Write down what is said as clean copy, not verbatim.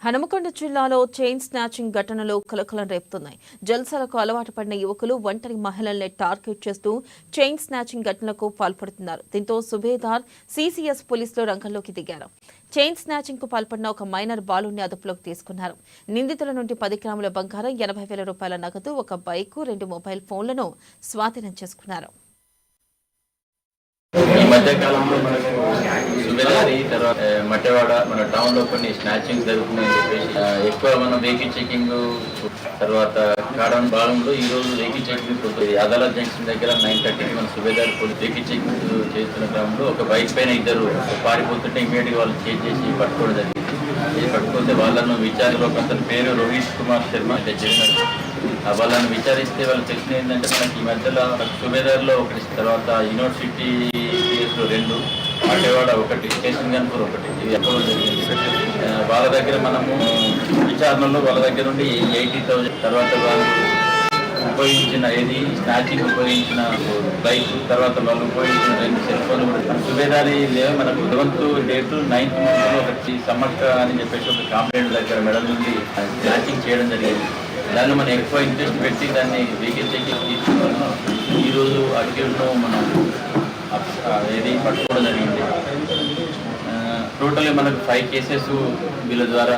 హనుమకొండ జిల్లాలో chain snatching ఘటనలు కలకలం రేపుతున్నాయి. జల్సాలకు అలవాటు పడిన యువకులు ఒంటరి మహిళల్ని టార్గెట్ చేస్తూ చైన్ స్నాచింగ్ ఘటనలకు పాల్పడుతున్నారు. దీంతో సుబేదార్ సిసిఎస్ పోలీసులు రంగంలోకి దిగారు. చైన్ స్నాచింగ్ కు పాల్పడిన ఒక మైనర్ బాలుని అదుపులోకి తీసుకున్నారు. నిందితుల నుండి 10 గ్రాముల బంగారం, 80,000 రూపాయల నగదు, ఒక బైకు, 2 మొబైల్ ఫోన్లను స్వాధీనం చేసుకున్నారు. ఈ మధ్య కాలంలో మనకు సుబేదారి తర్వాత మట్టెవాడ మన టౌన్ లో కొన్ని స్నాచింగ్స్ జరుగుతున్నాయని చెప్పేసి ఎక్కువ మనం వెహికల్ చెకింగ్ తర్వాత కాడౌన్ భాగంలో ఈ రోజు వెహికల్ చెకింగ్ అదాలత్ జంక్షన్ దగ్గర 9:30కి మన సుబేదారి పోలీస్ వెహికల్ చెకింగ్ చేస్తున్న క్రమంలో ఒక బైక్ పైన ఇద్దరు పారిపోతుంటే ఇమీడియట్ గా వాళ్ళు చేసి పట్టుకోవడం జరిగింది. పట్టుకుంటే వాళ్ళను విచారణలో అతని పేరు రోహిత్ కుమార్ శర్మ జరిగినారు. వాళ్ళని విచారిస్తే వాళ్ళు తెలిసిన ఏంటంటే మనకి ఈ మధ్యలో సుబేదార్లో ఒకటి, తర్వాత యూనివర్సిటీ లో 2, మట్టెవాడ 1, స్టేషన్ గన్పూర్ 1 ఇవి ఎక్కడ జరిగింది. వాళ్ళ దగ్గర మనము విచారణలో వాళ్ళ దగ్గర నుండి 80,000, తర్వాత వాళ్ళు ఉపయోగించిన స్నాచింగ్ ఉపయోగించిన బైక్, తర్వాత వాళ్ళు ఉపయోగించిన 2 సెల్ ఫోన్లు కూడా సుబేదారి మనకు 11th డేట్ 9th ఒకటి సమ్మక్క అని చెప్పేసి ఒక కాంప్లైంట్ దగ్గర మెడల్ నుండి స్నాచింగ్ చేయడం జరిగింది. దాన్ని మనం ఎక్కువ ఇంట్రెస్ట్ పెట్టి దాన్ని వెహికల్ చెకింగ్ తీసుకున్నాం. ఈరోజు అడిగిలో మనం పట్టుకోవడం జరిగింది. టోటల్గా మనకు 5 కేసెస్ వీళ్ళ ద్వారా